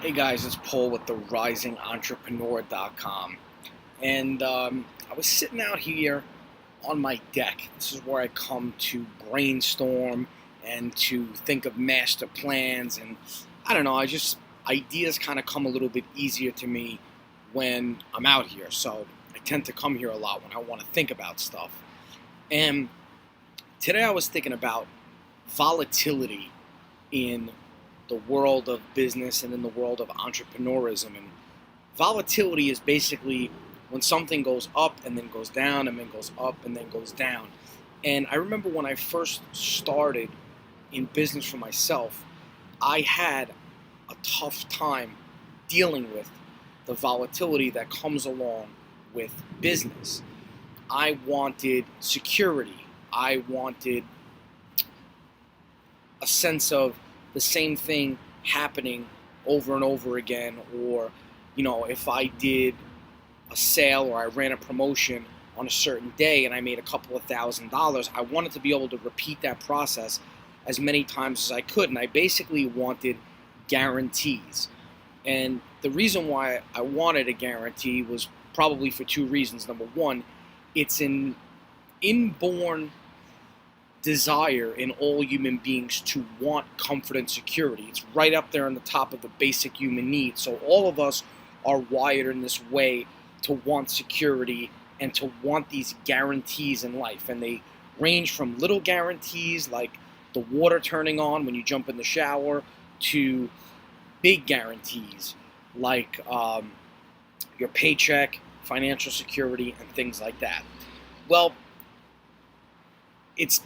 Hey guys, it's Paul with the RisingEntrepreneur.com. And I was sitting out here on my deck. This is where I come to brainstorm and to think of master plans. And I don't know, ideas kind of come a little bit easier to me when I'm out here. So I tend to come here a lot when I want to think about stuff. And today I was thinking about volatility in the world of business and in the world of entrepreneurism. And volatility is basically when something goes up and then goes down and then goes up and then goes down. And I remember when I first started in business for myself, I had a tough time dealing with the volatility that comes along with business. I wanted security. I wanted a sense of the same thing happening over and over again, or if I did a sale or I ran a promotion on a certain day and I made a couple of $1,000s, I wanted to be able to repeat that process as many times as I could. And I basically wanted guarantees. And the reason why I wanted a guarantee was probably for two reasons. Number one, it's an inborn desire in all human beings to want comfort and security. It's right up there on the top of the basic human needs. So all of us are wired in this way to want security and to want these guarantees in life. And they range from little guarantees like the water turning on when you jump in the shower to big guarantees like your paycheck, financial security, and things like that. Well, It's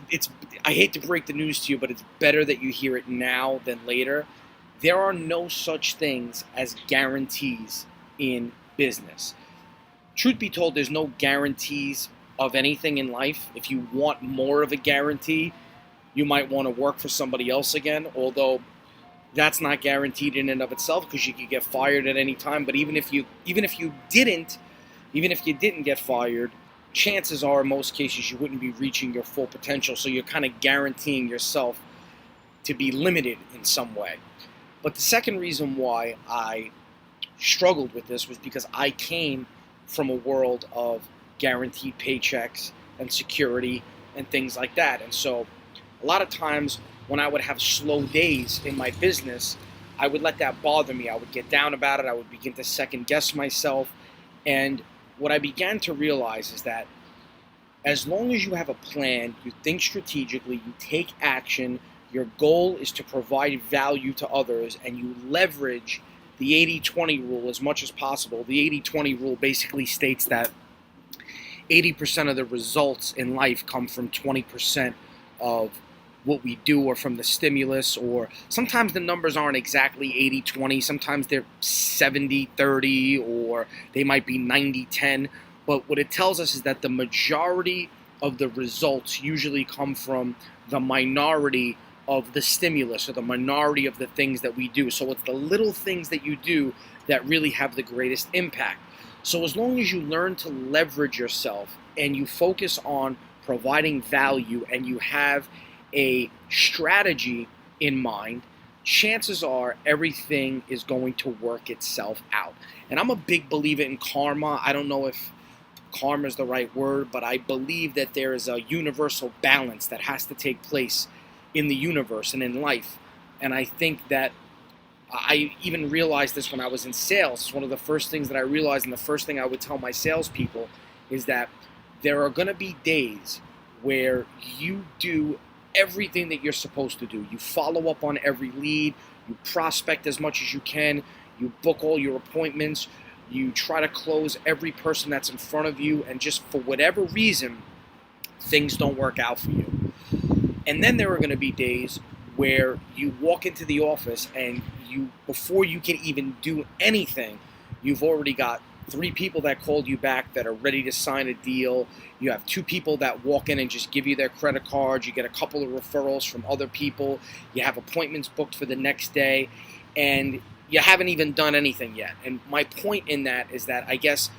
I hate to break the news to you, but it's better that you hear it now than later. There are no such things as guarantees in business. Truth be told, there's no guarantees of anything in life. If you want more of a guarantee, you might want to work for somebody else again, although that's not guaranteed in and of itself because you could get fired at any time. But even if you didn't get fired, chances are in most cases you wouldn't be reaching your full potential, so you're kind of guaranteeing yourself to be limited in some way. But the second reason why I struggled with this was because I came from a world of guaranteed paychecks and security and things like that. And so a lot of times when I would have slow days in my business, I would let that bother me. I would get down about it. I would begin to second guess myself. And what I began to realize is that as long as you have a plan, you think strategically, you take action, your goal is to provide value to others, and you leverage the 80-20 rule as much as possible. The 80-20 rule basically states that 80% of the results in life come from 20% of what we do, or from the stimulus, or sometimes the numbers aren't exactly 80-20, sometimes they're 70-30, or they might be 90-10, but what it tells us is that the majority of the results usually come from the minority of the stimulus, or the minority of the things that we do. So it's the little things that you do that really have the greatest impact. So as long as you learn to leverage yourself and you focus on providing value and you have a strategy in mind, chances are everything is going to work itself out. And I'm a big believer in karma. I don't know if karma is the right word, but I believe that there is a universal balance that has to take place in the universe and in life. And I think that I even realized this when I was in sales. It's one of the first things that I realized, and the first thing I would tell my salespeople is that there are going to be days where you do everything that you're supposed to do. You follow up on every lead, you prospect as much as you can, you book all your appointments, you try to close every person that's in front of you, and just for whatever reason, things don't work out for you. And then there are going to be days where you walk into the office and before you can even do anything, you've already got 3 people that called you back that are ready to sign a deal. You have 2 people that walk in and just give you their credit cards. You get a couple of referrals from other people. You have appointments booked for the next day, and you haven't even done anything yet. And my point in that is that I guess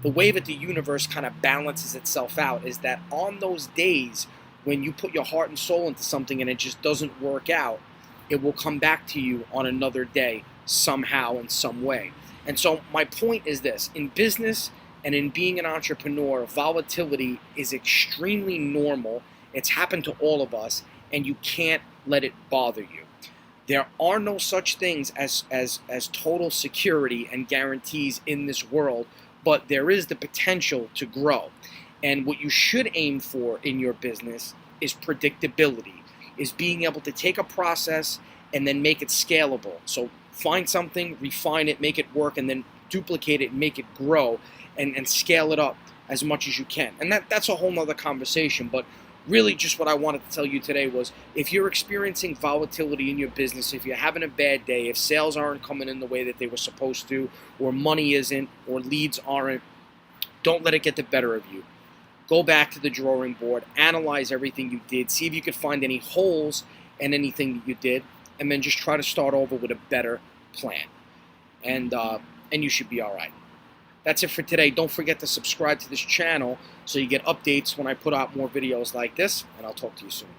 the way that the universe kind of balances itself out is that on those days when you put your heart and soul into something and it just doesn't work out, it will come back to you on another day somehow in some way. And so my point is this: in business and in being an entrepreneur, volatility is extremely normal. It's happened to all of us, and you can't let it bother you. There are no such things as total security and guarantees in this world, but there is the potential to grow. And what you should aim for in your business is predictability, is being able to take a process and then make it scalable. So find something, refine it, make it work, and then duplicate it and make it grow and scale it up as much as you can. And that's a whole nother conversation, but really just what I wanted to tell you today was, if you're experiencing volatility in your business, if you're having a bad day, if sales aren't coming in the way that they were supposed to, or money isn't, or leads aren't, don't let it get the better of you. Go back to the drawing board, analyze everything you did, see if you could find any holes in anything that you did, and then just try to start over with a better plan. And you should be all right. That's it for today. Don't forget to subscribe to this channel so you get updates when I put out more videos like this, and I'll talk to you soon.